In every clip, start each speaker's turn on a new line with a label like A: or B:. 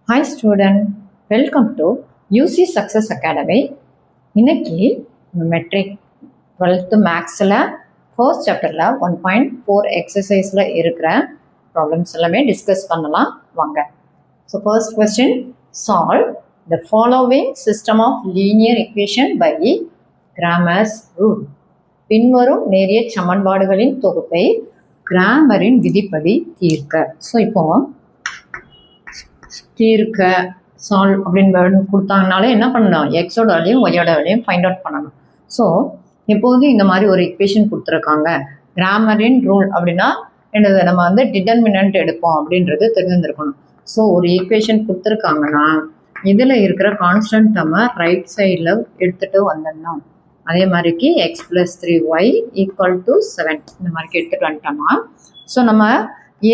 A: Hi student, welcome to UC Success Academy. இன்னைக்கு matric 12th மேக்ஸில் first சாப்டரில் 1.4 எக்ஸசைஸில் இருக்கிற ப்ராப்ளம்ஸ் எல்லாமே டிஸ்கஸ் பண்ணலாம் வாங்க. So first question, solve the following system of linear equation by Cramer's rule. பின்வரும் நேரியற் சமன்பாடுகளின் தொகுப்பை கிராமரின் விதிப்படி தீர்க்க. ஸோ இப்போ தீர்க்க சால்வ் அப்படின்னு கொடுத்தாங்கனாலே என்ன பண்ணணும், எக்ஸோட வேல்யூயும் ஒய்யோட வேல்யூயும் ஃபைண்ட் அவுட் பண்ணணும். ஸோ எப்போதும் இந்த மாதிரி ஒரு இக்குவேஷன் கொடுத்துருக்காங்க, கிராமரின் ரூல் அப்படின்னா என்னது, நம்ம வந்து டிட்டர்மினன்ட் எடுப்போம் அப்படின்றது தெரிஞ்சிருக்கணும். ஸோ ஒரு ஈக்குவேஷன் கொடுத்துருக்காங்கன்னா இதில் இருக்கிற கான்ஸ்டன்ட் நம்ம ரைட் சைடில் எடுத்துகிட்டு வந்துடணும். அதே மாதிரிக்கு X plus 3y equal to 7 இந்த மாதிரிக்கு எடுத்துகிட்டு வந்துட்டோம்னா, ஸோ நம்ம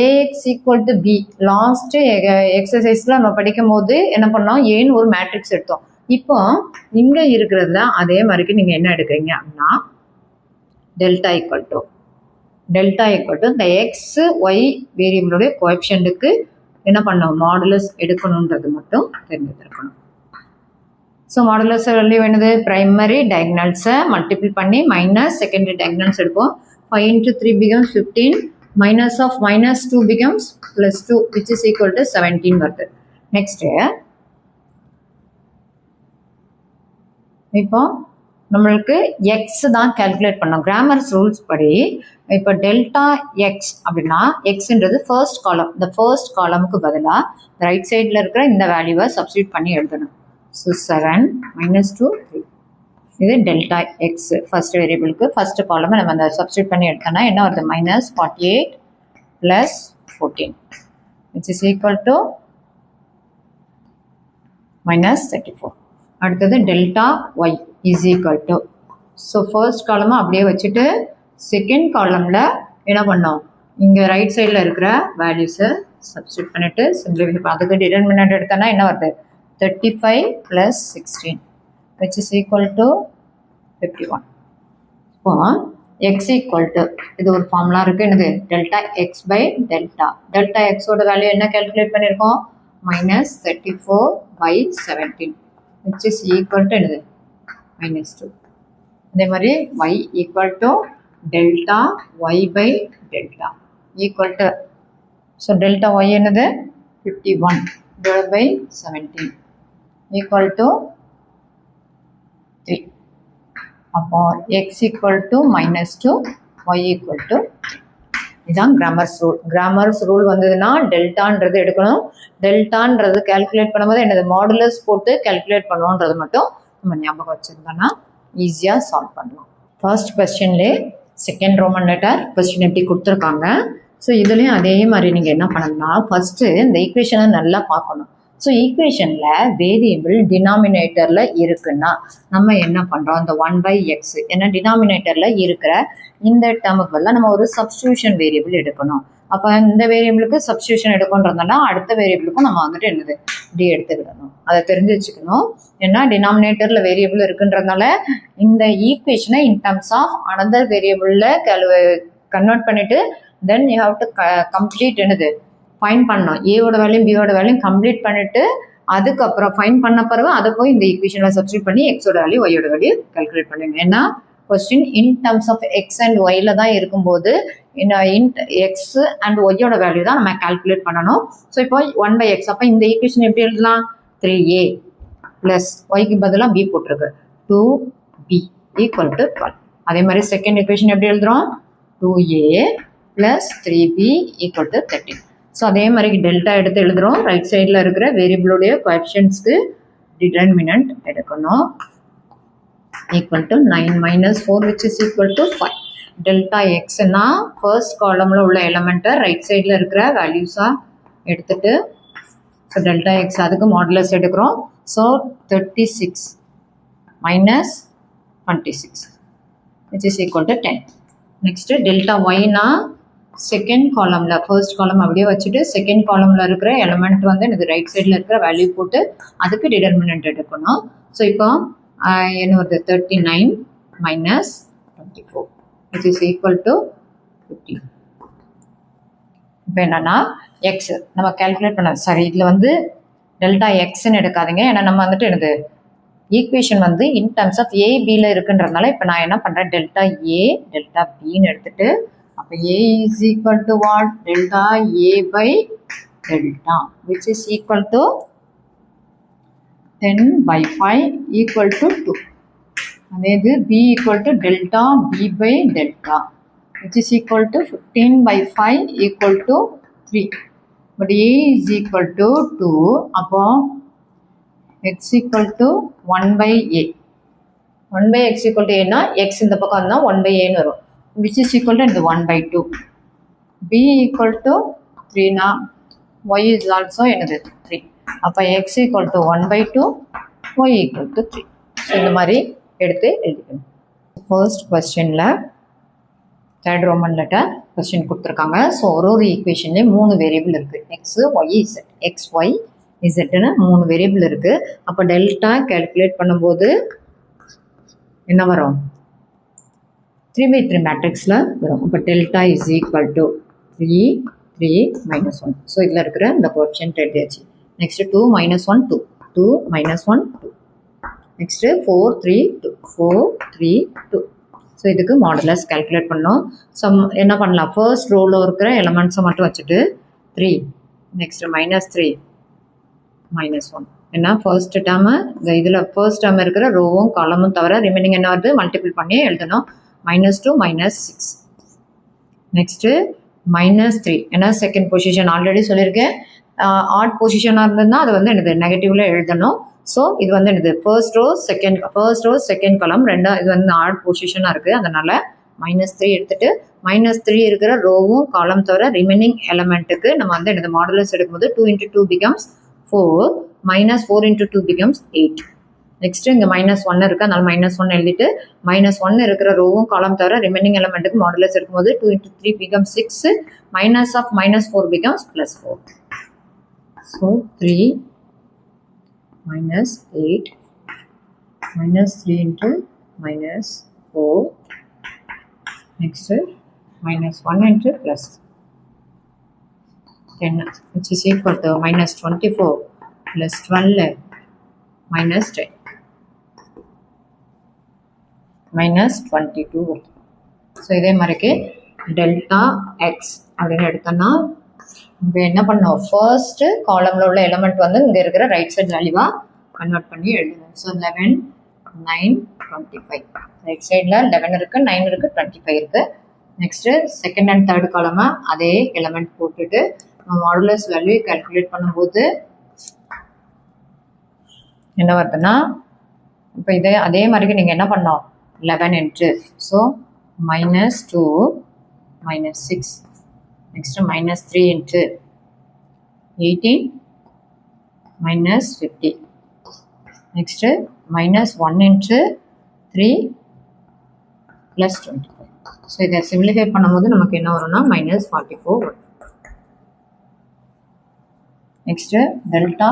A: A X equal to B last எக்ஸசைஸில் நம்ம படிக்கும் போது என்ன பண்ணோம், ஏன்னு ஒரு மேட்ரிக்ஸ் எடுத்தோம். இப்போ இங்கே இருக்கிறதுல அதே மாதிரிக்கு நீங்கள் என்ன எடுக்கிறீங்க அப்படின்னா டெல்டா ஈக்குவல் டு இந்த எக்ஸ் ஒய் வேரியபிளுடைய கோஎஃபிஷியன்ட்டுக்கு என்ன பண்ணோம், மாடுலஸ் எடுக்கணுன்றது மட்டும் தெரிஞ்சுருக்கணும். ஸோ மாடுலஸ் வேல்யூ என்னது, ப்ரைமரி டயக்னல்ஸை மல்டிபிள் பண்ணி மைனஸ் செகண்டரி டயக்னல்ஸ் எடுப்போம். 5 into 3 becomes 15, minus of minus 2 becomes plus 2 which is equal to 17 வருது. நெக்ஸ்ட்டு இப்போ நம்மளுக்கு எக்ஸ் தான் கேல்குலேட் பண்ணோம். கிராமர்ஸ் ரூல்ஸ் படி இப்போ டெல்டா எக்ஸ் அப்படின்னா எக்ஸ்ன்றது ஃபர்ஸ்ட் காலம், இந்த ஃபர்ஸ்ட் காலமுக்கு பதிலாக ரைட் சைடில் இருக்கிற இந்த வேல்யூவை சப்ஸ்டியூட் பண்ணி எழுதணும். ஸோ 7 minus 2 3 இது டெல்டா எக்ஸ் ஃபர்ஸ்ட் வேரியபிளுக்கு ஃபர்ஸ்ட் காலமை நம்ம அந்த சப்ஸ்டியூட் பண்ணி எடுத்தோம்னா என்ன வருது, minus 48 plus 14 which is equal to minus 34. அடுத்தது delta Y is equal to, so first காலமாக அப்படியே வச்சுட்டு செகண்ட் காலமில் என்ன பண்ணோம், இங்கே ரைட் சைடில் இருக்கிற வேல்யூஸை சப்ஸ்டியூட் பண்ணிவிட்டு சிம்பிளிஃபை, அதுக்கு டிட்டர்மினன்ட் எடுத்தோன்னா என்ன வருது, 35 plus 16 which is equal to 51. இப்போ x equal to, இது ஒரு ஃபார்முலா இருக்குது, என்னது, டெல்டா எக்ஸ் பை டெல்டா எக்ஸோட வேல்யூ என்ன கேல்குலேட் பண்ணியிருக்கோம், minus 34 by 17 which is equal to என்னது, minus 2. அதே மாதிரி y equal to delta y by delta equal to, so delta y என்னது 51 divided by 17 equal to 3. அப்போ x equal to minus 2, y equal to 3. இதுதான் Cramer's rule வந்ததுன்னா டெல்டான்றது எடுக்கணும். டெல்டான்றது calculate பண்ணும்போது என்னது, மாடுலஸ் போட்டு கேல்குலேட் பண்ணுவோன்றது மட்டும் நம்ம ஞாபகம் வச்சுருந்தோன்னா ஈஸியாக சால்வ் பண்ணலாம். ஃபர்ஸ்ட் கொஸ்டின்லே செகண்ட் ரோமன் லெட்டர் கொஸ்டின் எப்படி கொடுத்துருக்காங்க. ஸோ இதுலேயும் அதே மாதிரி நீங்கள் என்ன பண்ணணும்னா ஃபஸ்ட்டு இந்த ஈக்குவேஷனை நல்லா பார்க்கணும். ஸோ ஈக்குவேஷனில் வேரியபிள் டினாமினேட்டரில் இருக்குன்னா நம்ம என்ன பண்ணுறோம், இந்த 1/x ஏன்னா டினாமினேட்டரில் இருக்கிற இந்த டேர்முக்கு நம்ம ஒரு சப்ஸ்டியூஷன் வேரியபிள் எடுக்கணும். அப்போ இந்த வேரியபிளுக்கு சப்ஸ்டியூஷன் எடுக்கணுன்றதுனால அடுத்த வேரியபிளுக்கும் நம்ம வந்துட்டு என்னது இப்படி எடுத்துக்கிடணும், அதை தெரிஞ்சு வச்சுக்கணும். ஏன்னா டினாமினேட்டரில் வேரியபிள் இருக்குன்றதுனால இந்த ஈக்குவேஷனை இன் டர்ம்ஸ் ஆஃப் அனதர் வேரியபிளில் கன்வெர்ட் பண்ணிவிட்டு then you have to complete என்னது ஃபைன் பண்ணணும், ஏவோட வேல்யூம் பியோட வேல்யூம் கம்ப்ளீட் பண்ணிவிட்டு அதுக்கப்புறம் ஃபைன் பண்ண பிறகு அதை போய் இந்த ஈக்குவேஷனில் சப்ஸ்டியூட் பண்ணி எக்ஸோட வேல்யூ ஒய்யோட வேல்யூ கால்குலேட் பண்ணுங்க. ஏன்னா question in terms of X and ஒய்ல தான் இருக்கும்போது எக்ஸ் அண்ட் ஒய்யோட வேல்யூ தான் நம்ம கால்குலேட் பண்ணணும். ஸோ இப்போ 1/x, அப்போ இந்த ஈக்குவேஷன் எப்படி எழுதலாம், 3a ப்ளஸ் ஒய்க்கு பதிலாக b போட்டிருக்கு 2b ஈக்குவல் டு 12. அதே மாதிரி செகண்ட் ஈக்குவேஷன் எப்படி எழுதுகிறோம், 2a plus 3b equal to 13. So அதே மாதிரி டெல்டா எடுத்து எழுதுகிறோம். ரைட் சைடில் இருக்கிற வேரியபிளுடைய கோஎஃபிஷியன்ட்ஸ்க்கு டிட்டர்மினன்ட் எடுக்கணும். Equal to 9 minus 4 which is equal to 5. Delta எக்ஸ்னா ஃபர்ஸ்ட் காலமில் உள்ள எலமெண்ட்டை ரைட் சைடில் இருக்கிற வேல்யூஸாக எடுத்துட்டு, ஸோ டெல்டா எக்ஸ் அதுக்கு மாடுலஸ் எடுக்கிறோம். So 36 minus 26 which is equal to 10. Next delta ஒய்னா செகண்ட் காலமில் ஃபர்ஸ்ட் காலம் அப்படியே வச்சுட்டு செகண்ட் காலமில் இருக்கிற எலமெண்ட் வந்து எனக்கு ரைட் சைடில் இருக்கிற வேல்யூ போட்டு அதுக்கு டிட்டர்மினன்ட் எடுக்கணும். ஸோ இப்போ என்ன வருது, 39 minus 24 which is equal to 15. இப்போ என்னன்னா எக்ஸ் நம்ம கால்குலேட் பண்ண, சாரி இதில் வந்து டெல்டா எக்ஸ்ன்னு எடுக்காதீங்க. ஏன்னா நம்ம வந்துட்டு எனக்கு ஈக்குவேஷன் வந்து இன் டர்ம்ஸ் ஆஃப் ஏ பியில் இருக்குன்றதுனால இப்போ நான் என்ன பண்ணுறேன், டெல்டா ஏ டெல்டா பின்னு எடுத்துட்டு அப்போ A is equal to what, delta A by delta which is equal to 10/5 equal to 2. அதே இது b equal to delta b by delta which is equal to 15/5 equal to 3. But a is equal to 2. அப்போ x equal to 1/a. 1/x equal to a னா x இந்த பக்கம் வந்தா 1/a ன்னு வரும். Which is equal to 1/2. b equal to 3 னா y is also என்னது 3. அப்போ x equal to 1/2, y equal to 3. So இந்த மாதிரி எடுத்து எழுதிக்கணும். ஃபர்ஸ்ட் கொஸ்டினில் தேர்ட் ரோமன் லெட்டர் கொஸ்டின் கொடுத்துருக்காங்க. ஸோ ஒரு ஈக்குவேஷன்லேயே 3 வேரியபிள் இருக்குது. X Y Z, X Y இசட்டுன்னு 3 வேரியபிள் இருக்குது. அப்போ டெல்டா கேல்குலேட் பண்ணும்போது என்ன வரும், 3/3 மேட்ரிக்ஸில் வரும். இப்போ delta is equal to 3 3 -1. So இதில் இருக்கிற இந்த கோஎஃபிஷியன்ட் எழுதியாச்சு. Next 2 - 1 2, 2 - 1 2. Next 4 3 2, 4 3 2. ஸோ இதுக்கு மாடுலஸ் கால்குலேட் பண்ணோம். என்ன பண்ணலாம், ஃபர்ஸ்ட் ரோவில் இருக்கிற எலமெண்ட்ஸை மட்டும் வச்சுட்டு 3, நெக்ஸ்ட் -3 -1. ஏன்னா ஃபர்ஸ்ட் டேர்மு இதில் ஃபர்ஸ்ட் டேர்ம் இருக்கிற ரோவும் காலமும் தவிர ரிமைனிங் என்ன வருது மல்டிபிள் பண்ணி எழுதணும். -2 -6. நெக்ஸ்ட்டு -3 ஏன்னா செகண்ட் பொசிஷன் ஆல்ரெடி சொல்லியிருக்கேன். ஆட் பொசிஷனாக இருந்ததுன்னா அது வந்து எனக்கு நெகட்டிவில் எழுதணும். ஸோ இது வந்து எனக்கு ஃபர்ஸ்ட் ரோ செகண்ட் காலம் ரெண்டாக இது வந்து ஆட் பொசிஷனாக இருக்குது. அதனால் -3 எடுத்துகிட்டு -3 இருக்கிற ரோவும் காலம் தவிர ரிமைனிங் எலமெண்ட்டுக்கு நம்ம வந்து எனக்கு மாடுலஸ் எடுக்கும்போது 2 × 2 becomes 4, -4 × 2 becomes 8. நெக்ஸ்ட்டு இங்கே -1 இருக்குது, அதனால் -1 எழுதிட்டு -1 இருக்கிற ரோவும் காலம் தவிர ரிமைனிங் எலமெண்ட்டுக்கு மாடுலஸ் எடுக்கும்போது 2 × 3 becomes 6, -4 becomes +4. So 3 - 8 -3 into -4. Next -1 into +10 which is equal to -24 + 12 -10 -22. So இதே மாதிரிக்கு டெல்டா எக்ஸ் அப்படின்னு எடுத்தோன்னா இப்போ என்ன பண்ணோம், ஃபர்ஸ்ட்டு காலமில் உள்ள எலமெண்ட் வந்து இங்கே இருக்கிற ரைட் சைட் வேல்யூவாக கன்வெர்ட் பண்ணி எழுதணும். ஸோ 11 9 25 ரைட் சைடில் 11 இருக்குது, 9 இருக்குது, 25 இருக்குது. நெக்ஸ்ட்டு செகண்ட் அண்ட் தேர்ட் காலமாக அதே எலமெண்ட் போட்டுட்டு நம்ம மாடுலஸ் வேல்யூ கால்குலேட் பண்ணும்போது என்ன வருதுன்னா இப்போ அதே மாதிரிக்கு நீங்கள் என்ன பண்ணோம் 11 into so -2 -6. Next -3 into 18 -50. Next -1 into 3 + 25. So இதை சிம்பிளிஃபை பண்ணும்போது நமக்கு என்ன வரும்னா -44 வரும். நெக்ஸ்ட்டு டெல்டா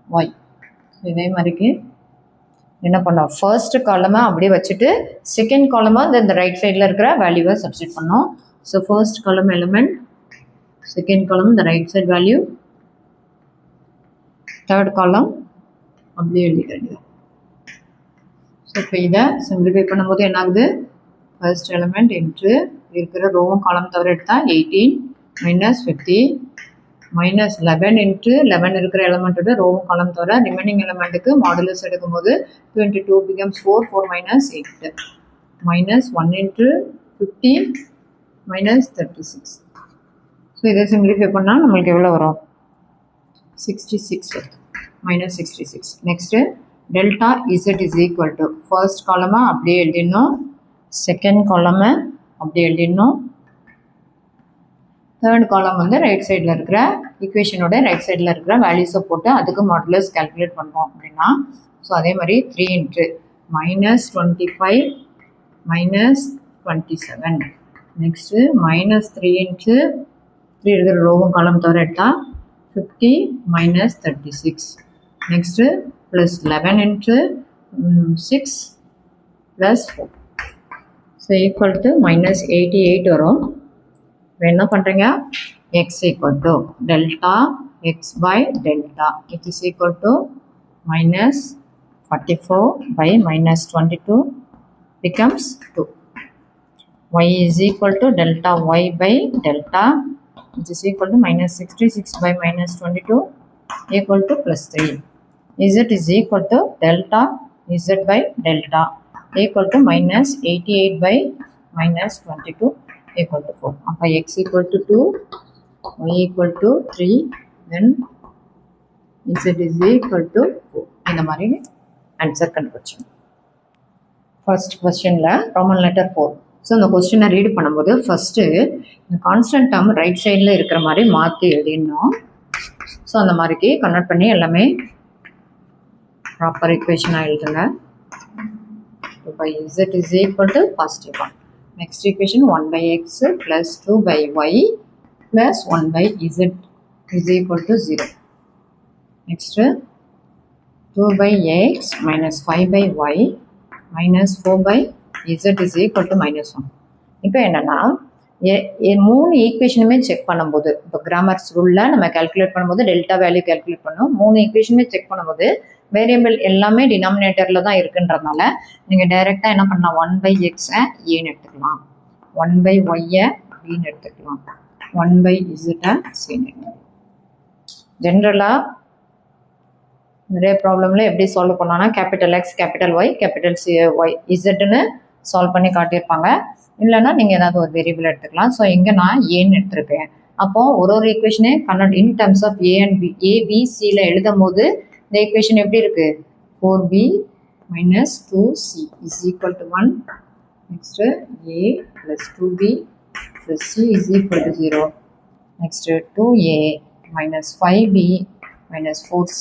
A: ஒய் இதே மாதிரிக்கு என்ன பண்ணோம், ஃபர்ஸ்ட் காலமை அப்படியே வச்சுட்டு செகண்ட் காலமாக இந்த ரைட் சைடில் இருக்கிற வேல்யூவை சப்ஸ்டிட் பண்ணோம். So first column element, second column the right side value, third காலம் அப்படியே எழுதிக்கிறது. ஸோ இப்போ இதை சிம்பிளிஃபை பண்ணும்போது என்ன ஆகுது, ஃபர்ஸ்ட் எலிமெண்ட் இன்ட்டு இருக்கிற ரோவும் காலம் தவிர எடுத்தால் 18 -50 -11 இன்ட்டு 11 இருக்கிற எலிமெண்ட்டோட ரோவும் காலம் தவிர ரிமைனிங் எலிமெண்ட்டுக்கு மாடுலஸ் எடுக்கும்போது 22 becomes 4 4 -8 -1 into 50 -36. ஸோ இதை சிம்பிளிஃபை பண்ணால் நம்மளுக்கு எவ்வளோ வரும், 66 வருது, -66. Next delta Z is equal to first காலமை அப்படியே எழுதிடணும், செகண்ட் காலமை அப்படியே எழுதிடணும், தேர்ட் காலம் வந்து ரைட் சைடில் இருக்கிற ஈக்குவேஷனோட ரைட் சைடில் இருக்கிற வேல்யூஸை போட்டு அதுக்கு மாடுலஸ் கால்குலேட் பண்ணுறோம் அப்படின்னா. ஸோ அதே மாதிரி 3 into -25 -27. நெக்ஸ்ட்டு -3 into 3 இருக்கிற ரோவும் காலம் தவிர எடுத்தால் 50 -36. Next +11 into 6 + 4. So equal to -88 வரும். இப்போ என்ன பண்ணுறீங்க, x equal to delta x by delta, which is equal to minus 44 by minus 22 becomes 2. Y is equal to delta y by delta, which is equal to minus 66 by minus 22 equal to plus 3. Z is equal to delta z by delta equal to minus 88 by minus 22 equal to 4. அப்போ x equal to 2, y equal to 3, then z is equal to 4. இந்த மாதிரி answer கண்டுபிடிச்சோம். First கொஸ்டினில் Roman letter 4. So இந்த கொஸ்டினை read பண்ணும்போது first இந்த constant term right சைடில் இருக்கிற மாதிரி மாற்றி எழுதிடணும். ஸோ அந்த மாதிரிக்கு கன்வெர்ட் பண்ணி எல்லாமே ப்ராப்பர் ஈக்குவேஷனாக எழுதுங்க. by z is equal to positive 1. Next equation 1 by x plus 2 by y plus 1 by z is equal to 0. Next 2 by x minus 5 by y minus 4 by z is equal to minus 1. இப்போ என்னன்னா மூணு ஈக்குவேஷனுமே check பண்ணும்போது இப்போ Cramer's ரூலில் நம்ம calculate பண்ணும்போது delta value calculate பண்ணோம். மூணு ஈக்குவேஷனுமே check பண்ணும்போது வேரியபிள் எல்லாமே டினாமினேட்டரில் தான் இருக்குன்றதுனால நீங்கள் டைரெக்டாக என்ன பண்ணலாம், 1 by எக்ஸை ஏன்னு எடுத்துக்கலாம், 1 by ஒய்யை பின்னு எடுத்துக்கலாம், 1 by இசட்டை சின்னு எடுத்துக்கலாம். ஜென்ரலாக நிறைய ப்ராப்ளமில் எப்படி சால்வ் பண்ணலாம்னா capital X capital Y capital Y இசட்டுன்னு சால்வ் பண்ணி காட்டியிருப்பாங்க. இல்லைன்னா நீங்கள் ஏதாவது ஒரு வேரியபிள் எடுத்துக்கலாம். ஸோ இங்கே நான் ஏன்னு எடுத்திருக்கேன். அப்போது ஒரு ஈக்குவேஷனே convert in terms of A and B ஏபிசியில் எழுதும் போது இந்த ஈக்குவேஷன் எப்படி இருக்குது, 4b minus 2c is equal to 1. Next a plus 2b plus c is equal to 0. Next 2a minus 5b minus 4c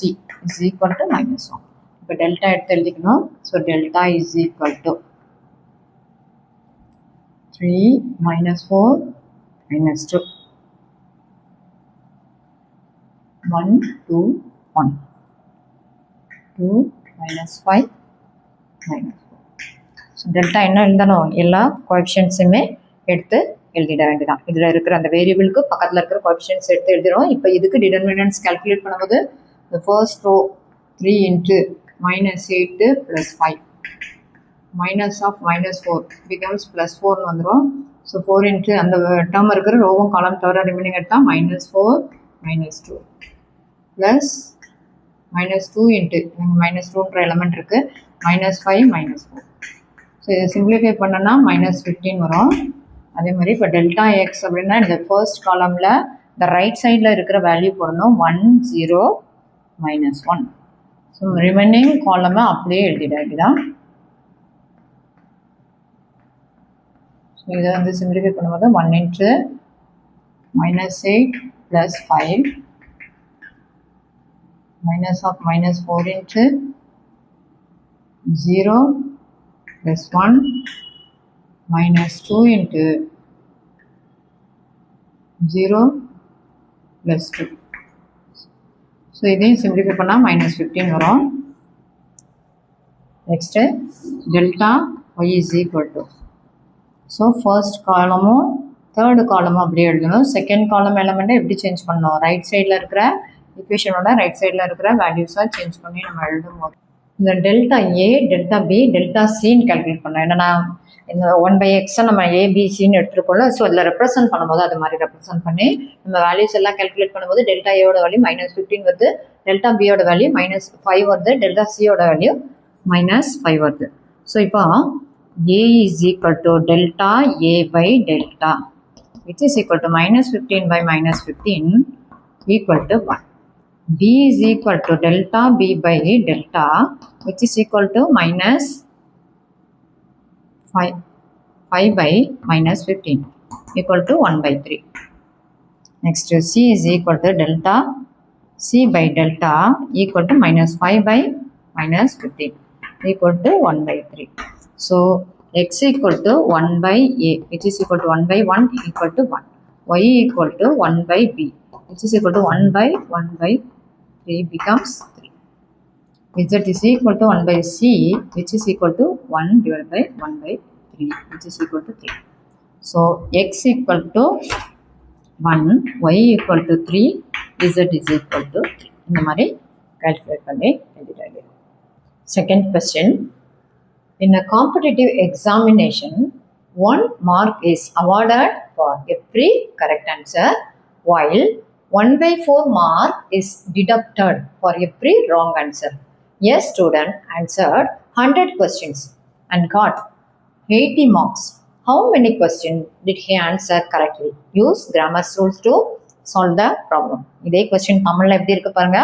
A: is equal to minus 1. இப்போ delta எடுத்து எழுதிக்கணும். So delta is equal to 3 minus 4 minus 2 1 2 1 2 minus 5 minus 4. So delta என்ன எழுதணும், எல்லா கோஎஃபிஷியன்ட்ஸுமே எடுத்து எழுதிட வேண்டியதான். இதில் இருக்கிற அந்த வேரியபிளுக்கு பக்கத்தில் இருக்கிற கோஎஃபிஷியன்ட்ஸ் எடுத்து எழுதிடும். இப்போ இதுக்கு டிடர்மினன்ட்ஸ் கால்குலேட் பண்ணும்போது the first row 3 into minus 8 plus 5 minus of minus 4 becomes plus 4 வந்துடும். ஸோ 4 into அந்த டேர்ம் இருக்கிற ரோவும் காலம் தவிர ரிமைனிங் எடுத்தால் minus 4 minus 2 plus minus 2 into minus 2ன்ற element இருக்குது minus 5 minus 4. ஸோ இதை சிம்பிளிஃபை பண்ணோன்னா minus 15 வரும். அதே மாதிரி இப்போ டெல்டா எக்ஸ் அப்படின்னா இந்த ஃபர்ஸ்ட் காலமில் இந்த ரைட் சைடில் இருக்கிற வேல்யூ போடணும் 1 0 minus 1. ஸோ ரிமைனிங் காலமை அப்படியே எழுதிட வேண்டியதான். ஸோ இதை வந்து சிம்பிளிஃபை பண்ணும்போது 1 into minus 8 plus 5 minus of minus 4 into 0 plus 1 minus 2 into 0 plus 2. ஸோ இதையும் சிம்பிளிஃபை பண்ணால் minus 15 வரும். Next delta Y is equal to, so first காலமும் தேர்டு காலமும் அப்படியே எழுதணும். செகண்ட் காலம் எலமெண்ட்டை எப்படி சேஞ்ச் பண்ணணும், ரைட் சைடில் இருக்கிற ஈக்குவேஷனோட ரைட் சைடில் இருக்கிற வேல்யூஸாக சேஞ்ச் பண்ணி நம்ம எழுதும் போது இந்த டெல்டா ஏ டெல்டா பி டெல்டா சின்னு கால்குலேட் பண்ணோம். என்னன்னா இந்த 1 by எக்ஸை நம்ம ஏபிசின்னு எடுத்துருக்கோம்ல, ஸோ இதில் ரெப்ரசென்ட் பண்ணும்போது அது மாதிரி ரெப்ரசென்ட் பண்ணி நம்ம வேல்யூஸ் எல்லாம் கால்குலேட் பண்ணும்போது டெல்டா ஏவோட வேல்யூ minus 15 வருது, டெல்டா பியோட வேல்யூ minus 5 வருது, டெல்டா சியோட வேல்யூ minus 5 வருது. ஸோ இப்போ A is equal to delta A by delta, which is equal to minus 15 by minus 15 equal to 1. B is equal to delta B by delta, which is equal to minus 5 by minus 15 equal to 1 by 3. Next C is equal to delta C by delta equal to minus 5 by minus 15 equal to 1 by 3. So x equal to 1 by a, which is equal to 1 by 1 equal to 1. Y equal to 1 by b, which is equal to 1 by 3 becomes 3. Z is equal to 1 by c, which is equal to 1 divided by 1 by 3, which is equal to 3. So x equal to 1, y equal to 3, Z is equal to 3. இந்த மாதிரி calculate பண்ணி எழுதிடுங்க. Second question. In a competitive examination, 1 mark is awarded for every correct answer, while 1/4 mark is deducted for every wrong answer. A student answered 100 questions and got 80 marks. How many questions did he answer correctly? Use grammar rules to solve the problem. இதே question தமிழ்ல எப்படி இருக்கு பாருங்க.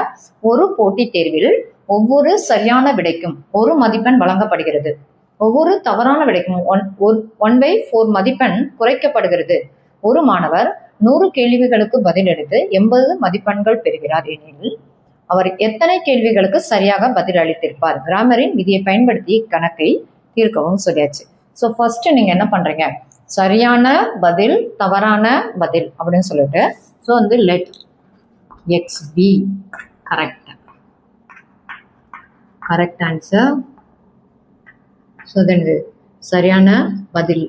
A: ஒரு போட்டித் தேர்வில் ஒவ்வொரு சரியான விடைக்கும் 1 மதிப்பெண் வழங்கப்படுகிறது. ஒவ்வொரு தவறான விடைக்கும் 1/4 மதிப்பெண் குறைக்கப்படுகிறது. ஒரு மாணவர் 100 கேள்விகளுக்கு பதிலளித்து 80 மதிப்பெண்கள் பெறுகிறார் எனில் அவர் எத்தனை கேள்விகளுக்கு சரியாக பதில் அளித்திருப்பார்? கிராமரின் விதியை பயன்படுத்தி கணக்கை தீர்க்கவும் சொல்லியாச்சு. ஸோ ஃபர்ஸ்ட் நீங்க என்ன பண்றீங்க, சரியான பதில் தவறான பதில் அப்படின்னு சொல்லிட்டு ஸோ வந்து let X be correct answer. So then சரியான பதில்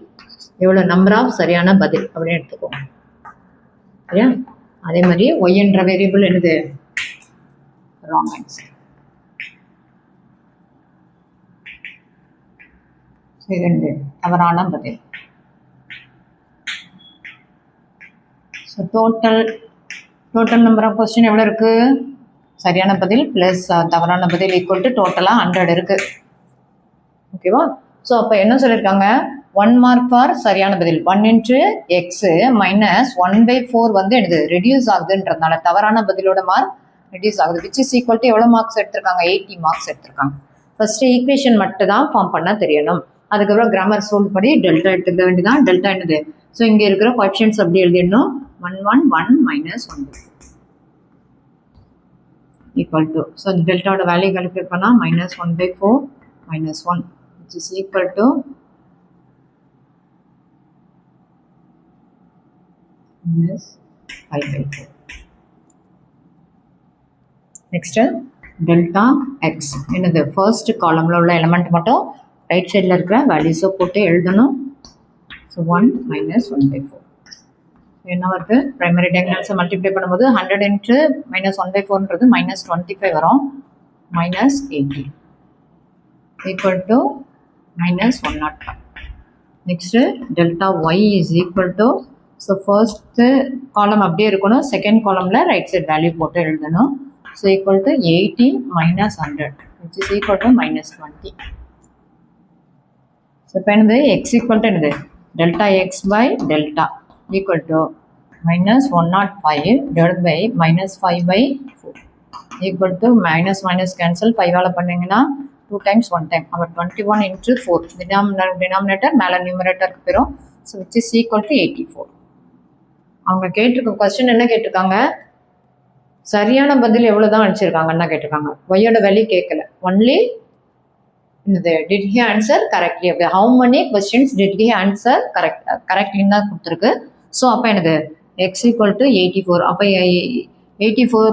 A: எவ்வளோ நம்பர் ஆஃப் சரியான பதில் அப்படின்னு எடுத்துக்கோங்க. சரியா? அதே மாதிரி ஒய் என்ற வேரியபிள் என்னது? Wrong answer. இது தவறான பதில். So total number of question எவ்வளோ இருக்கு? சரியான பதில் ப்ளஸ் தவறான பதில் ஈக்குவல் டு டோட்டலாக 100 இருக்கு. ஓகேவா? ஸோ அப்போ என்ன சொல்லியிருக்காங்க, 1 மார்க் ஃபார் சரியான பதில் 1 × x மைனஸ் 1/4 வந்து என்னது ரெடியூஸ் ஆகுதுன்றதுனால தவறான பதிலோட மார்க் ரெடியூஸ் ஆகுது. விச் இஸ் ஈக்குவல் டு எவ்வளோ மார்க்ஸ் எடுத்திருக்காங்க? 80 மார்க்ஸ் எடுத்திருக்காங்க. ஃபர்ஸ்ட் ஈக்குவேஷன் மட்டும் தான் ஃபார்ம் பண்ண தெரியணும். அதுக்கப்புறம் கிராமர் ரூல் படி டெல்டா எடுத்துக்க வேண்டியதான். டெல்டா என்னது? ஸோ இங்கே இருக்கிற கோஎஃபிஷியன்ட்ஸ் அப்படி எழுதிடணும். 1 மைனஸ் 1 ஈக்குவல் டு, ஸோ டெல்டாவோட வேல்யூ கால்குலேட் பண்ணால் -1/4 - 1 which is equal to -5/4. Next delta X என்னது? ஃபர்ஸ்ட் காலம்ல உள்ள எலிமெண்ட் மட்டும் ரைட் சைடில் இருக்கிற வேல்யூஸை போட்டு எழுதணும். ஸோ 1 - 1/4 என்ன வருது? ப்ரைமரி டயகனல்ஸை மல்டிப்ளை பண்ணும்போது 100 × -1/4ன்றது -25 வரும். -80 equal to -105. Next delta Y is equal to, so first column அப்படியே இருக்கணும், செகண்ட் காலமில் ரைட் சைட் வேல்யூ போட்டு எழுதணும். So equal to 80 - 100 which is equal to -20. So இப்போ என்னது? எக்ஸ் ஈக்குவல் டு என்னது? Delta X by delta equal to -105 divide by -5/4 equal to minus cancel 5ஆல் பண்ணிங்கன்னா 2 டைம்ஸ் 1 டைம். அப்போ 21 × 4 டினாமினேட்டர் மேலே நியூமரேட்டருக்கு போயிடும். So which is equal to 84. அவங்க கேட்டிருக்க கொஸ்டின் என்ன கேட்டிருக்காங்க? சரியான பதில் எவ்வளோ தான் அடிச்சிருக்காங்கன்னா கேட்டிருக்காங்க. ஒய்யோட வேல்யூ கேட்கல, only did he answer correctly? how many questions did he answer correctly தான் கொடுத்துருக்கு. ஸோ அப்போ என்னது? X equal to 84. அப்போ 84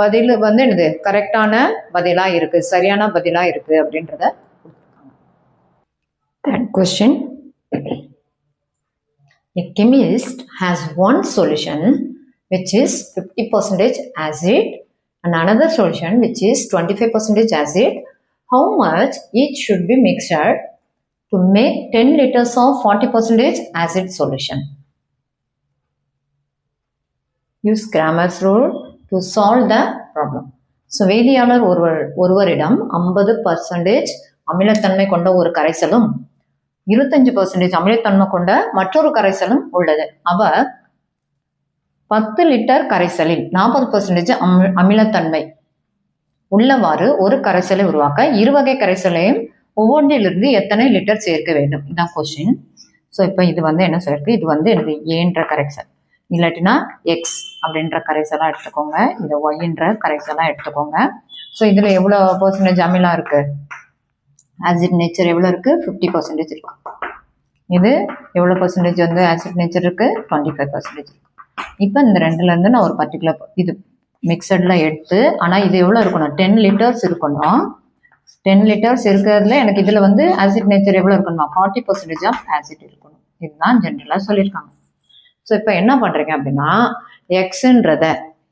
A: பதில் வந்து என்னது? கரெக்டான பதிலாக இருக்குது, சரியான பதிலாக இருக்குது அப்படின்றத கொடுத்துருக்காங்க. Third question. A chemist has one solution which is 50% acid and another solution which is 25% acid. How much each should be mixed to make 10 liters of 40% acid solution? Use Cramer's rule to solve the problem. So, வேதியாளர் ஒருவரிடம் 50% அமிலத்தன்மை கொண்ட ஒரு கரைசலும் 25% அமிலத்தன்மை கொண்ட மற்றொரு கரைசலும் உள்ளது. அவர் 10 litre கரைசலில் 40% அமிலத்தன்மை உள்ளவாறு ஒரு கரைசலை உருவாக்க இருவகை கரைசலையும் ஒவ்வொன்றிலிருந்து எத்தனை லிட்டர் சேர்க்க வேண்டும்? இதுதான் கொஸ்டின். ஸோ இப்போ இது வந்து என்ன சொல்லிருக்கு? இது வந்து எனக்கு ஏன்ற கரைசல், இல்லாட்டினா எக்ஸ் அப்படின்ற கரைசலாக எடுத்துக்கோங்க, இதை ஒய்ன்ற கரைசலாக எடுத்துக்கோங்க. ஸோ இதில் எவ்வளோ பர்சன்டேஜ் அமிலம் இருக்குது? ஆசிட் நேச்சர் எவ்வளோ இருக்குது? 50% இருக்கு. இது எவ்வளோ பர்சன்டேஜ் வந்து ஆசிட் நேச்சர் இருக்குது? 25% இருக்குது. இப்போ இந்த ரெண்டுலேருந்து நான் ஒரு பர்டிகுலர் இது மிக்சடில் எடுத்து, ஆனால் இது எவ்வளோ இருக்கணும்? 10 லிட்டர்ஸ் இருக்கணும். 10 லிட்டர்ஸ் இருக்கிறதுல எனக்கு இதில் வந்து ஆசிட் நேச்சர் எவ்வளோ இருக்கணுமா? 40% ஆஃப் ஆசிட் இருக்கணும். இதுதான் ஜென்ரலாக சொல்லியிருக்காங்க. ஸோ இப்போ என்ன பண்ணுறீங்க அப்படின்னா, எக்ஸுன்றத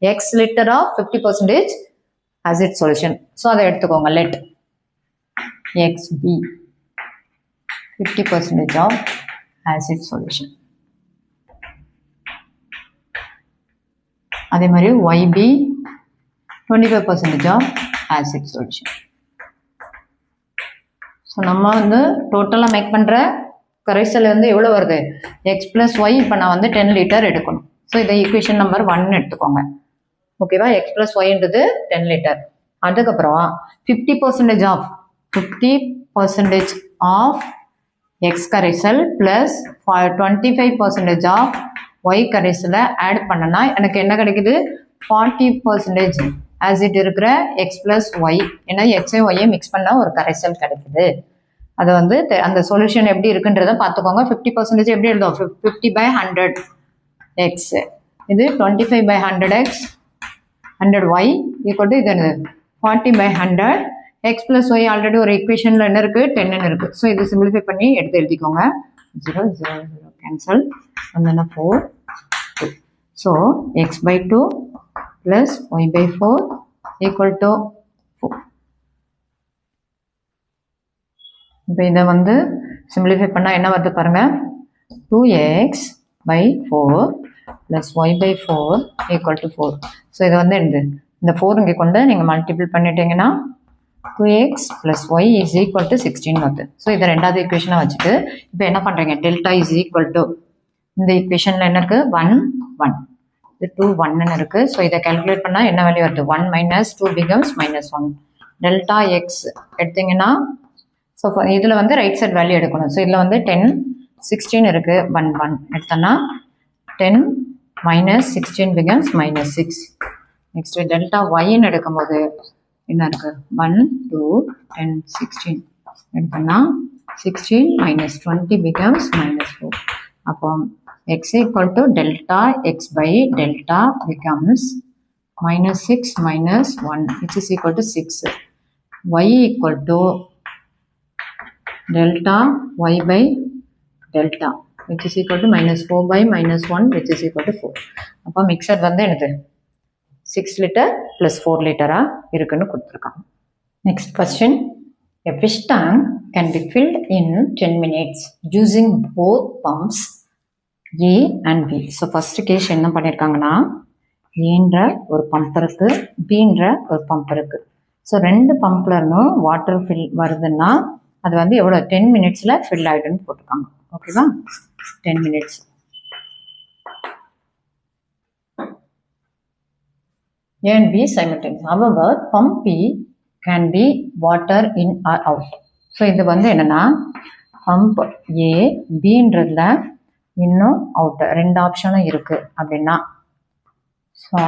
A: x liter of 50% acid solution. So அதை எடுத்துக்கோங்க. let x be 50% of acid solution. அதே மாதிரி y be 25% of acid solution. So நம்ம வந்து டோட்டலாக மேக் பண்ணுற கரைசல் வந்து எவ்வளோ வருது எக்ஸ் ப்ளஸ் ஒய். இப்போ நான் வந்து 10 லிட்டர் எடுக்கணும். ஸோ இதை ஈக்குவேஷன் நம்பர் 1 எடுத்துக்கோங்க. ஓகேவா, எக்ஸ் ப்ளஸ் ஒய்ன்றது 10 லிட்டர். அதுக்கப்புறம் 50% ஆஃப் எக்ஸ் கரைசல் ப்ளஸ் 25% ஆஃப் ஒய் கரைசலை ஆட் பண்ணனா எனக்கு என்ன கிடைக்குது 40% ஆசிட் இருக்கிற எக்ஸ் ப்ளஸ் ஒய். ஏன்னா எக்ஸையும் ஒய்யை மிக்ஸ் பண்ணால் ஒரு கரைசல் கிடைக்குது. அதை வந்து அந்த சொல்யூஷன் எப்படி இருக்குன்றதை பார்த்துக்கோங்க. 50% எப்படி எழுதும் 50/100 எக்ஸ், இது 25/100 எக்ஸ் 100 ஒய் ஈக்குவல் டு இது 40/100 எக்ஸ் ப்ளஸ் ஒய். ஆல்ரெடி ஒரு ஈக்குவேஷனில் என்ன இருக்குது 10 இருக்குது. ஸோ இது சிம்பிளிஃபை பண்ணி எடுத்து எழுதிக்கோங்க. 0 0 0 cancel and 4 2. So x/2 plus y/4 equal to 4. இப்போ இதை வந்து சிம்பிளிஃபை பண்ணால் என்ன வருது பாருங்க 2x/4 plus y/4 equal to 4. So இது வந்து இந்த 4 இங்கே கொண்டு நீங்கள் மல்டிபிள் பண்ணிட்டீங்கன்னா 2x plus y is equal to 16 வருது. ஸோ இதை ரெண்டாவது ஈக்குவேஷனாக வச்சுட்டு இப்போ என்ன பண்ணுறீங்க டெல்டா இஸ் ஈக்குவல் டு இந்த ஈக்குவேஷனில் என்ன இருக்குது 1 1 இது 2 1ன்னு இருக்குது. ஸோ இதை கேல்குலேட் பண்ணால் என்ன வேல்யூ வருது 1 minus 2 becomes -1. டெல்டா எக்ஸ் எடுத்தீங்கன்னா ஸோ இதில் வந்து ரைட் சைட் வேல்யூ எடுக்கணும். ஸோ இதில் வந்து 10 16 இருக்குது 1 1 எடுத்தோன்னா 10 minus 16 becomes -6. நெக்ஸ்ட் டெல்டா ஒய்ன்னு எடுக்கும்போது என்ன இருக்குது 1 2 10 16 எடுத்தோன்னா 16 minus 20 becomes -4. அப்போ x equal to delta x by delta becomes -6 minus 1 which is equal to 6. Y equal to delta y by delta which is equal to -4 by -1 which is equal to 4. அப்போ mixer வந்து என்னது 6 litre plus 4 லிட்டராக இருக்குன்னு கொடுத்துருக்காங்க. Next question, a fish tank can be filled in 10 minutes using both pumps A and B. So first case என்ன பண்ணியிருக்காங்கன்னா ஏன்ற ஒரு pump இருக்குது பீன்ற ஒரு பம்ப் இருக்குது. ஸோ ரெண்டு பம்பில் இருந்தும் வாட்டர் ஃபில் வருதுன்னா அது வந்து எவ்வளோ 10 மினிட்ஸில் ஃபில் ஆகிடுன்னு போட்டிருக்காங்க. ஓகேவா 10 minutes. A and B simultaneous. However, pump B can be water in or out. So இது வந்து என்னென்னா பம்ப் A Bன்றதுல இன்னும் அவுட் ரெண்டு ஆப்ஷனும் இருக்குது அப்படின்னா so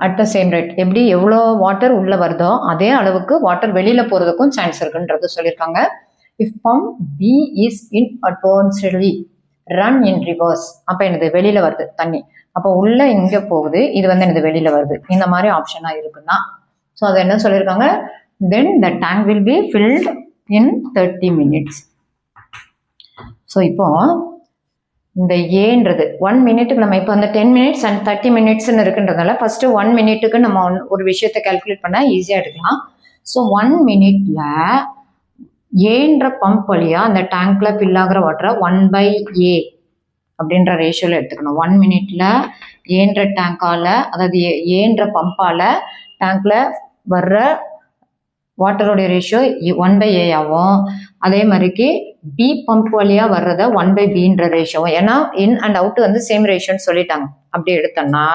A: at the same rate எப்படி எவ்வளோ வாட்டர் உள்ளே வருதோ அதே அளவுக்கு வாட்டர் வெளியில் போகிறதுக்கும் சான்ஸ் இருக்குன்றது சொல்லியிருக்காங்க. இஃப் பம்ப் பி இஸ் இன்அட்வான்ஸ்ட்லி ரன் இன் ரிவர்ஸ் அப்போ எனது வெளியில் வருது தண்ணி, அப்போ உள்ளே இங்கே போகுது, இது வந்து எனது வெளியில் வருது, இந்த மாதிரி ஆப்ஷனாக இருக்குன்னா ஸோ அதை என்ன சொல்லியிருக்காங்க then the tank will be filled in 30 minutes. So இப்போ இந்த ஏன்றது 1 மினிட்டுக்கு நம்ம இப்போ அந்த 10 minutes and 30 minutesன்னு இருக்குன்றதால ஃபஸ்ட்டு 1 மினிட்டுக்கு நம்ம ஒரு விஷயத்தை கால்குலேட் பண்ணால் ஈஸியாக எடுக்கலாம். ஸோ 1 மினிட்ல ஏன்ற பம்ப் வழியாக அந்த டேங்க்ல ஃபில் ஆகிற வாட்டரை 1/A அப்படின்ற ரேஷியோவில் எடுத்துக்கணும். 1 மினிட்ல ஏன்ற டேங்கால் அதாவது ஏன்ற பம்பால் டேங்க்ல வர்ற வாட்டரோடைய ரேஷியோ 1/A ஆகும். அதே மாதிரிக்கு பி பம்ப் வழியாக வர்றத 1/Bன்ற ரேஷியோவும், ஏன்னா இன் அண்ட் அவுட் வந்து சேம் ரேஷியோன்னு சொல்லிட்டாங்க. அப்படி எடுத்தோம்னா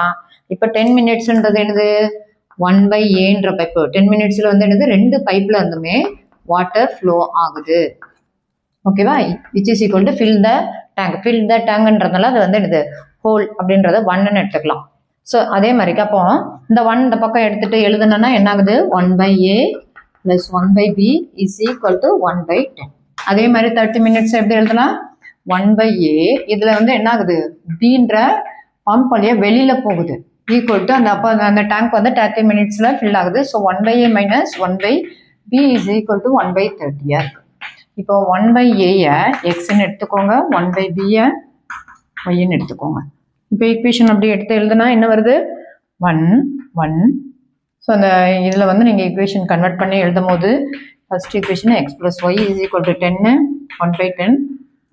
A: இப்போ 10 மினிட்ஸ்ன்றது என்னது 1/Aன்ற பைப்பு 10 மினிட்ஸில் வந்து என்னது ரெண்டு பைப்பில் இருந்துமே வாட்டர் ஃப்ளோ ஆகுது. ஓகேவா which is equal to fill the tank. Fill the டேங்க்ன்றதுனால அது வந்து என்னது ஹோல் அப்படின்றத 1ன்னு எடுத்துக்கலாம். ஸோ அதே மாதிரிக்கு அப்போ இந்த 1 இந்த பக்கம் எடுத்துகிட்டு எழுதுனா என்ன ஆகுது 1/A plus 1/B is equal to 1/10. அதே மாதிரி 30 minutes எப்படி எழுதலாம் 1/A இதில் வந்து என்ன ஆகுது Bன்ற பம்ப் வழியாக வெளியில் போகுது ஈக்குவல் டு அந்த அப்போ அந்த டேங்க் வந்து 30 minutesல ஃபில் ஆகுது. So 1/A minus 1/B is equal to 1/30. இப்போ 1/A எக்ஸ்ன்னு எடுத்துக்கோங்க, 1/B ஒய்ன்னு எடுத்துக்கோங்க. இப்போ ஈக்குவேஷன் அப்படி எடுத்து எழுதுனா என்ன வருது 1 1. ஸோ அந்த இதில் வந்து நீங்கள் ஈக்குவேஷன் கன்வெர்ட் பண்ணி எழுதும் போது first equation x + y = 10 1/10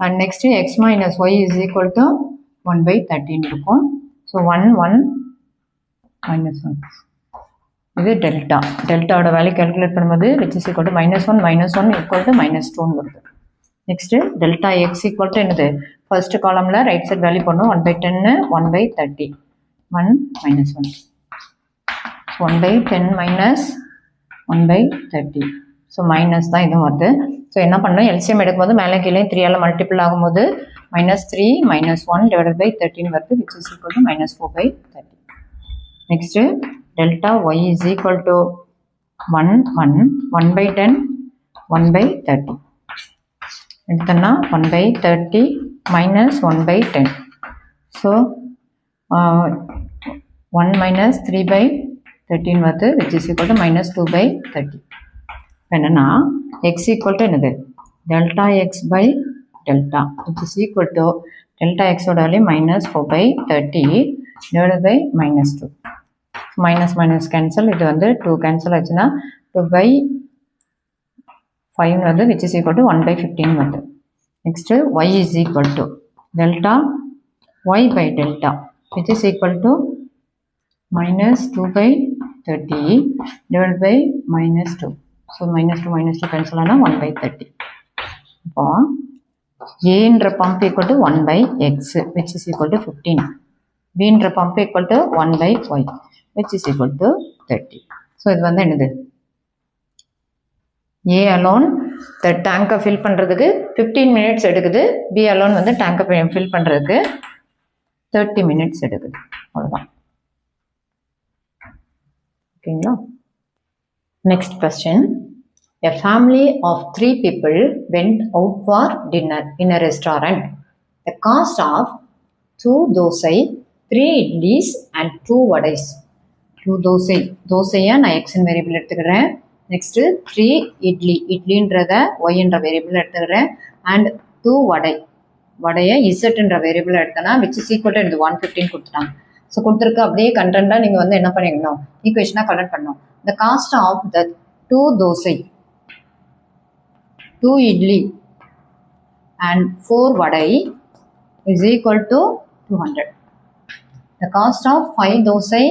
A: and next x - y = 1/13 இருக்கும். ஸோ 1 1 -1 இது டெல்டாவோட வேல்யூ கால்குலேட் பண்ணும்போது which is equal to -1 -1 = -2 வருது. Next delta X equal to என்னது ஃபர்ஸ்ட் காலமில் ரைட் சைட் வேல்யூ பண்ணணும் 1/10 1/30 1 -1 1/10 -1/30 ஸோ மைனஸ் தான் இதுவும் வருது. ஸோ என்ன பண்ணணும் எல்சிஎம் எடுக்கும்போது மேலே கீழே 3ஆல் மல்டிபிள் ஆகும்போது -3 -1 / 13 வருது which is equal to -4/30. Next delta Y is equal to 1 1 1/10 1/30 எடுத்தோம்னா 1/30 -1/10. ஸோ 1 - 3/13 வருது which is equal to -2/30. என்னன்னா x ஈக்குவல் டு என்னது delta X by delta which is equal to delta எக்ஸோட value -4/30 divided by -2. Minus minus cancel, இது வந்து 2 cancel ஆச்சுன்னா 2/5 வருது which is equal to 1/15 வருது. நெக்ஸ்ட்டு y is equal to delta y by delta which is equal to -2/30 divided by -2. ஸோ -2 cancel ஆனால் 1/30. இப்போ ஏன்ற pump equal to 1/x which is equal to 15. பின்ற pump equal to 1/y which is equal to 30. ஸோ இது வந்து என்னது A alone the டேங்கை ஃபில் பண்ணுறதுக்கு 15 minutes எடுக்குது. B alone வந்து டேங்கை ஃபில் பண்ணுறதுக்கு 30 minutes எடுக்குது. அவ்வளோதான். ஓகேங்களா. Next question. A family of 3 people went out for dinner in a restaurant. The cost of 2 dosai, 3 idlis and 2 vadais. 2 dosai, தோசையை நான் எக்ஸின் வேரியபிள் எடுத்துக்கிறேன். நெக்ஸ்ட்டு 3 இட்லின்றத ஒய்ன்ற வேரியபிள் எடுத்துக்கிறேன். அண்ட் 2 வடையை இசட்ன்ற வேரியபிள் எடுத்தேன்னா which is equal to இது 115 கொடுத்துட்டாங்க. ஸோ கொடுத்துருக்கு அப்படியே கண்டென்ட்டாக நீங்கள் வந்து என்ன பண்ணிக்கணும் ஈக்குவேஷனாக கன்வெர்ட் பண்ணணும். The cost of the 2 dosai, 2 idli and 4 vadai is equal to 200. The cost of 5 dosai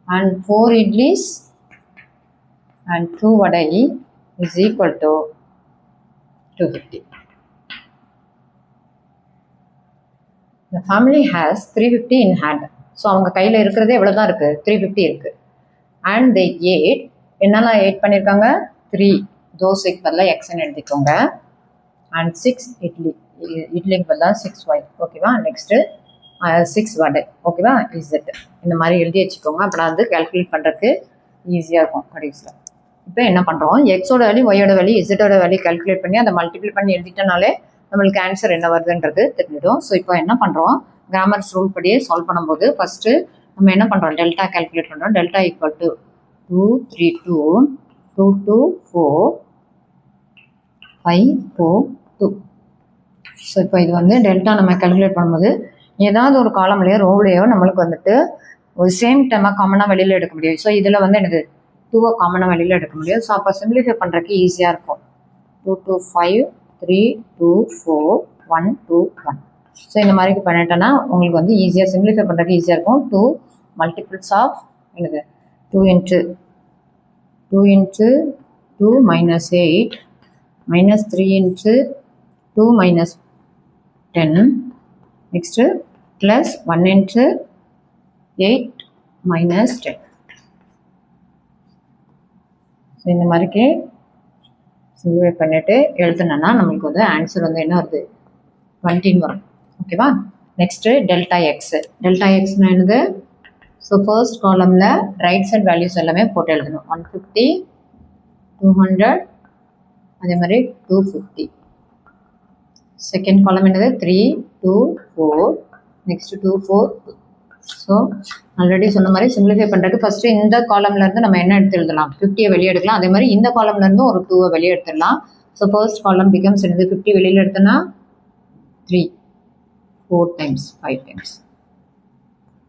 A: and 4 idlis and 2 vadai is equal to 250. The family has 350 in hand. So அவங்க கையில் இருக்கிறதே எவ்வளோ தான் இருக்குது 350 இருக்குது. அண்ட் they ate என்னெல்லாம் add பண்ணியிருக்காங்க 3 தோசைக்கு பதிலாக எக்ஸ்ன்னு எழுதிக்கோங்க. அண்ட் 6 இட்லிக்கு பதிலாக 6y. ஓகேவா. நெக்ஸ்ட்டு 6 வடை. ஓகேவா. இசட் இந்த மாதிரி எழுதி வச்சுக்கோங்க. அப்படின்னா வந்து கேல்குலேட் பண்ணுறதுக்கு ஈஸியாக இருக்கும் கடைசியில். இப்போ என்ன பண்ணுறோம் எக்ஸோட வேல்யூ ஒய்யோட வேல்யூ இசட்டோட வேல்யூ கேல்குலேட் பண்ணி அதை மல்டிபிள் பண்ணி எழுதிட்டனாலே நம்மளுக்கு ஆன்சர் என்ன வருதுன்றது தெரிஞ்சிடும். ஸோ இப்போ என்ன பண்ணுறோம் கிராமர்ஸ் ரூல் படியே சால்வ் பண்ணும்போது ஃபஸ்ட்டு நம்ம என்ன பண்ணுறோம் டெல்டா கேல்குலேட் பண்ணுறோம். Delta equal to 2 3 2 2 2 4 5 4 2. ஸோ இப்போ இது வந்து டெல்டா நம்ம கேல்குலேட் பண்ணும்போது ஏதாவது ஒரு காலம்லையோ ரோவ்லையோ நம்மளுக்கு வந்துட்டு ஒரு சேம் டைமாக காமனாக வெளியில் எடுக்க முடியும். ஸோ இதில் வந்து எனக்கு 2 காமனாக வெளியில் எடுக்க முடியும். ஸோ அப்போ சிம்பிளிஃபை பண்ணுறதுக்கு ஈஸியாக இருக்கும். 2 2 5 3 2 4 1 2 1. ஸோ இந்த மாதிரி பண்ணிட்டோன்னா உங்களுக்கு வந்து ஈஸியாக சிம்பிளிஃபை பண்ணுறதுக்கு ஈஸியாக இருக்கும். 2 மல்டிபிள்ஸ் ஆஃப் எனக்கு 2 into 2 into 2 minus 8 minus 3 into 2 minus 10 next plus 1 into 8 minus 10. So இந்த மாதிரிக்கு சிம்பிளிஃபை பண்ணிவிட்டு எழுதுனா நம்மளுக்கு வந்து ஆன்சர் வந்து என்ன வருது 20 வரும். ஓகேவா. Next delta X. டெல்டா எக்ஸ்னா என்னது ஸோ ஃபர்ஸ்ட் காலமில் ரைட் சைட் வேல்யூஸ் எல்லாமே போட்டு எழுதணும். 150 200 அதே மாதிரி 250. செகண்ட் காலம் என்னது 3 2 4 நெக்ஸ்ட் 2 4 2. ஸோ ஆல்ரெடி சொன்ன மாதிரி சிம்பிளிஃபை பண்ணுறதுக்கு ஃபஸ்ட்டு இந்த காலம்லேருந்து நம்ம என்ன எடுத்து எழுதலாம் 50 வெளியே எடுக்கலாம். அதே மாதிரி இந்த காலம்லேருந்து ஒரு 2 வெளியே எடுத்துடலாம். ஸோ ஃபர்ஸ்ட் காலம் பிகம்ஸ் என்னது 50 வெளியில் எடுத்தோன்னா 3 4 times 5 times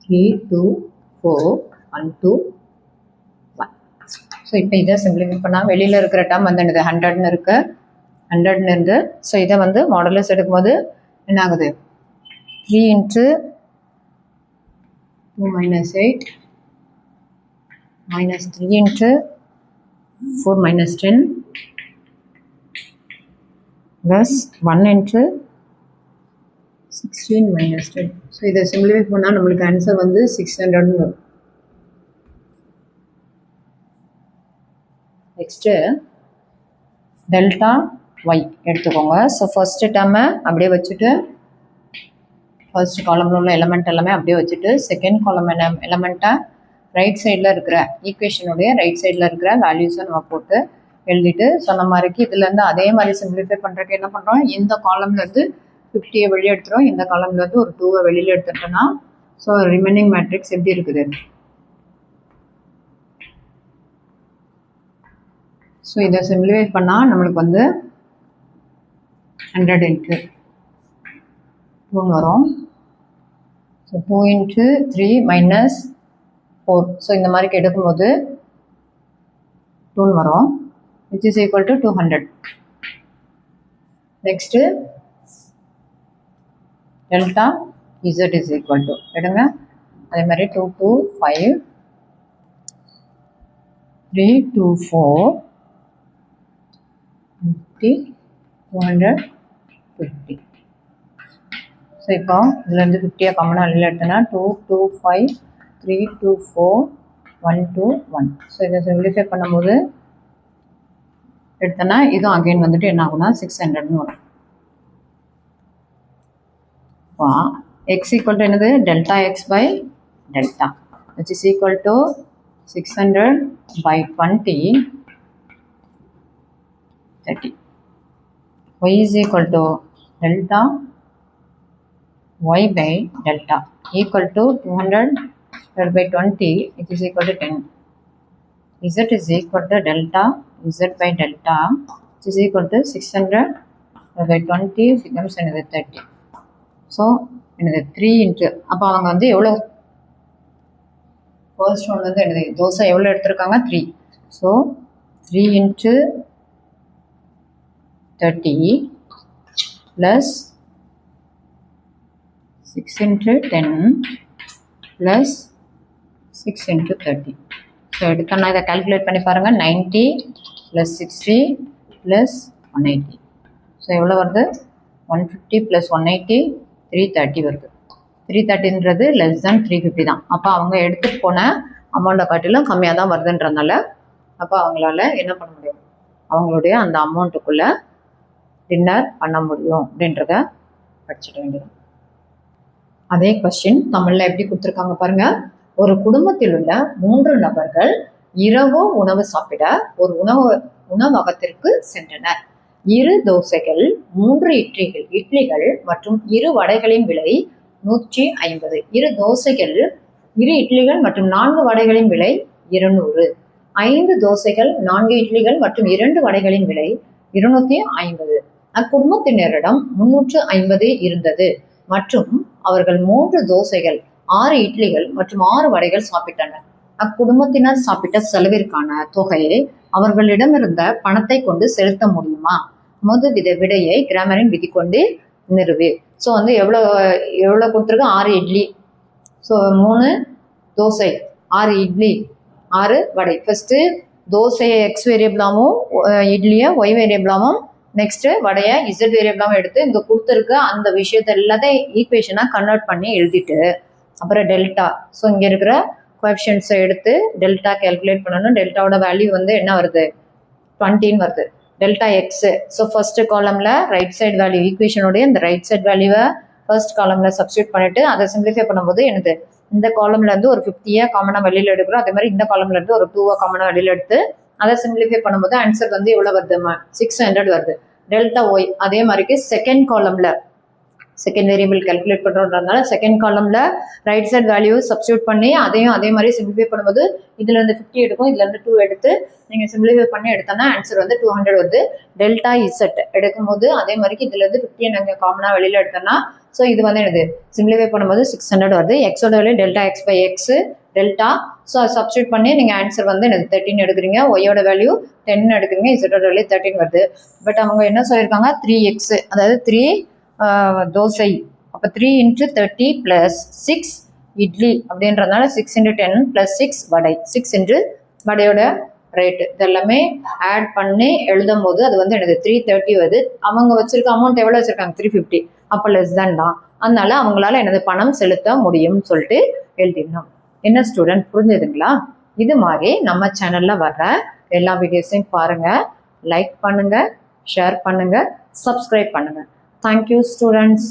A: 3 2 4 1 2 1. ஸோ இப்போ இதை சிம்பிளிஃபை பண்ணால் வெளியில் இருக்கிற டேர்ம் வந்து என்னது 100ன்னு இருக்கு, 100ன்னு இருந்து. ஸோ இதை வந்து மாடுலஸ் எடுக்கும்போது என்ன ஆகுது, 3 into 2 minus 8 minus 3 into 4 minus 10 plus 1 into 16 minus 10. So இதை சிம்பிளிஃபை பண்ணால் நம்மளுக்கு ஆன்சர் வந்து 600ன்னு வரும். நெக்ஸ்ட்டு டெல்டா ஒய் எடுத்துக்கோங்க. ஸோ ஃபர்ஸ்ட் டேர்மை அப்படியே வச்சுட்டு ஃபர்ஸ்ட் காலமில் உள்ள எலமெண்ட் எல்லாமே அப்படியே வச்சுட்டு செகண்ட் காலம் எலமெண்ட்டை ரைட் சைடில் இருக்கிற ஈக்குவேஷனுடைய ரைட் சைடில் இருக்கிற வேல்யூஸை நம்ம போட்டு எழுதிட்டு சொன்ன மாதிரிக்கு இதுலேருந்து அதே மாதிரி சிம்பிளிஃபை பண்ணுறதுக்கு என்ன பண்ணுறோம், இந்த காலம்லேருந்து 50 வெளியே எடுத்துகிறோம், இந்த காலம்லேருந்து ஒரு 2 வெளியில் எடுத்துட்டோம்னா ஸோ ரிமைனிங் மேட்ரிக்ஸ் எப்படி இருக்குது. ஸோ இதை சிம்பிளிஃபை பண்ணால் நம்மளுக்கு வந்து 100 into 2 வரும். So 2 into 3 minus 4. ஸோ இந்த மாதிரி எடுக்கும்போது 2 வரும், which is equal to 200. Next delta Z is equal to எடுங்க. அதே மாதிரி 2 2 5 3 2 4 50 250. ஸோ இப்போ இதுலேருந்து 50 காமனாக வெளியில் எடுத்தோன்னா 2 2 5 3 2 4 1 2 1. ஸோ இதை சிம்பிளிஃபை பண்ணும்போது எடுத்தோன்னா இதுவும் அகெயின் வந்துட்டு என்ன ஆகுனா 600ன்னு வரும். இப்போ எக்ஸ் ஈக்குவல் டு என்னது, delta X by delta which is equal to 600 by 20 30. y is equal to delta y by delta equal to 200 divided by 20, it is equal to 10. Z is equal to delta z by delta, which is equal to 600 divided by 20 becomes another 30. So another 3 into அப்போ அவங்க வந்து எவ்வளோ first one வந்து என்னது தோசை எவ்வளோ எடுத்திருக்காங்க 3. So 3 into 30 plus 6 into 10 plus 6 into 30. So எடுத்தோன்னா இதை கால்குலேட் பண்ணி பாருங்கள், 90 plus 60 plus 180. ஸோ எவ்வளோ வருது, 150 plus 180 330 வருது. 330ன்றது லெஸ் தேன் 350 தான். அப்போ அவங்க எடுத்துகிட்டு போன அமௌண்ட்டை காட்டிலும் கம்மியாக தான் வருதுன்றதுனால அப்போ அவங்களால என்ன பண்ண முடியும், அவங்களுடைய அந்த அமௌண்ட்டுக்குள்ளே டின்னர் பண்ண முடியும் அப்படின்றத படிச்சுட வேண்டியது. அதே கொஸ்டின் தமிழில் எப்படி கொடுத்துருக்காங்க பாருங்கள். ஒரு குடும்பத்தில் உள்ள 3 நபர்கள் இரவு உணவு சாப்பிட ஒரு உணவகத்திற்கு சென்றனர். 2 தோசைகள் 3 இட்லிகள் மற்றும் 2 வடைகளின் விலை 150. 2 தோசைகள் 2 இட்லிகள் மற்றும் 4 வடைகளின் விலை 200. 5 தோசைகள் 4 இட்லிகள் மற்றும் 2 வடைகளின் விலை 250. அக்குடும்பத்தினரிடம் 350 இருந்தது மற்றும் அவர்கள் 3 தோசைகள் 6 இட்லிகள் மற்றும் 6 வடைகள் சாப்பிட்டனர். அக்குடும்பத்தினர் சாப்பிட்ட செலவிற்கான தொகையை அவர்களிடமிருந்த பணத்தை கொண்டு செலுத்த முடியுமா? விடையை கிராமரின் விதி கொண்டு நிறுவு. ஸோ வந்து எவ்வளோ கொடுத்துருக்கு, 6 இட்லி, ஸோ 3 தோசை 6 இட்லி 6 வடை. ஃபர்ஸ்ட்டு தோசையை எக்ஸ் வேரியபிளாகவும் இட்லியை ஒய் வேரியபிளாகவும் நெக்ஸ்ட்டு வடையை இசட் வேரியபிளாகவும் எடுத்து இங்கே கொடுத்துருக்க அந்த விஷயத்த எல்லாத்தையும் ஈக்குவேஷனாக கன்வெர்ட் பண்ணி எழுதிட்டு அப்புறம் டெல்டா, ஸோ இங்கே இருக்கிற கோஎஃபிஷியன்ட்ஸை எடுத்து டெல்டா கேல்குலேட் பண்ணணும். டெல்டாவோட வேல்யூ வந்து என்ன வருது, 20ன்னு வருது. டெல்டா எக்ஸு, ஸோ ஃபர்ஸ்ட் காலமில் ரைட் சைட் வேல்யூ ஈக்குவேஷனுடைய இந்த ரைட் சைட் வேல்யூவை ஃபர்ஸ்ட் காலமில் சப்ஸ்டியூட் பண்ணிவிட்டு அதை சிம்பிளிஃபை பண்ணும்போது என்னது, இந்த காலம்லேருந்து ஒரு 50 காமனாக வெளியில் எடுக்கிறோம், அதே மாதிரி இந்த காலம்லேருந்து ஒரு 2 காமனாக வெளியில் எடுத்து அதை சிம்பிளிஃபை பண்ணும்போது ஆன்சர் வந்து எவ்வளோ வருது, 600 வருது. டெல்டா ஒய் அதே மாதிரிக்கு செகண்ட் காலமில் செகண்ட் வேரியபிள் கால்குலேட் பண்ணுறோன்றதுனால செகண்ட் காலமில் ரைட் சைட் வேல்யூ சப்ஸ்டியூட் பண்ணி அதையும் அதே மாதிரி சிம்பிளிஃபை பண்ணும்போது இதுலேருந்து 50 எடுக்கும், இதுலேருந்து 2 எடுத்து நீங்கள் சிம்பிளிஃபை பண்ணி எடுத்தோன்னா ஆன்சர் வந்து 200 வருது. டெல்டா இசட் எடுக்கும்போது அதே மாதிரி இதுலேருந்து 50 நாங்கள் காமனாக வெளியில் எடுத்தோன்னா ஸோ இது வந்து என்னது சிம்பிளிஃபை பண்ணும்போது 600 வருது. எக்ஸோட value delta X by X delta. So அதை சப்ஸ்டியூட் பண்ணி நீங்கள் ஆன்சர் வந்து என்னது 13 எடுக்கிறீங்க. ஒய்யோட வேல்யூ 10 எடுக்கிறீங்க, இசட்டோட வேல்யூ 13 வருது. பட் அவங்க என்ன சொல்லியிருக்காங்க 3x, அதாவது 3 தோசை. அப்போ 3 × 30 + 6 இட்லி அப்படின்றதுனால 6 × 10 + 6 வடை. 6 × வடையோட ரேட்டு இதெல்லாமே ஆட் பண்ணி எழுதும் போது அது வந்து எனக்கு 330 வருது. அவங்க வச்சிருக்க அமௌண்ட் எவ்வளோ வச்சிருக்காங்க 350, அப்போ லெஸ் தான் தான். அதனால அவங்களால எனது பணம் செலுத்த முடியும்னு சொல்லிட்டு எழுதிடணும். என்ன ஸ்டூடெண்ட் புரிஞ்சுதுங்களா? இது மாதிரி நம்ம சேனலில் வர்ற எல்லா வீடியோஸையும் பாருங்கள், லைக் பண்ணுங்கள், ஷேர் பண்ணுங்கள், சப்ஸ்கிரைப் பண்ணுங்கள். Thank you, students.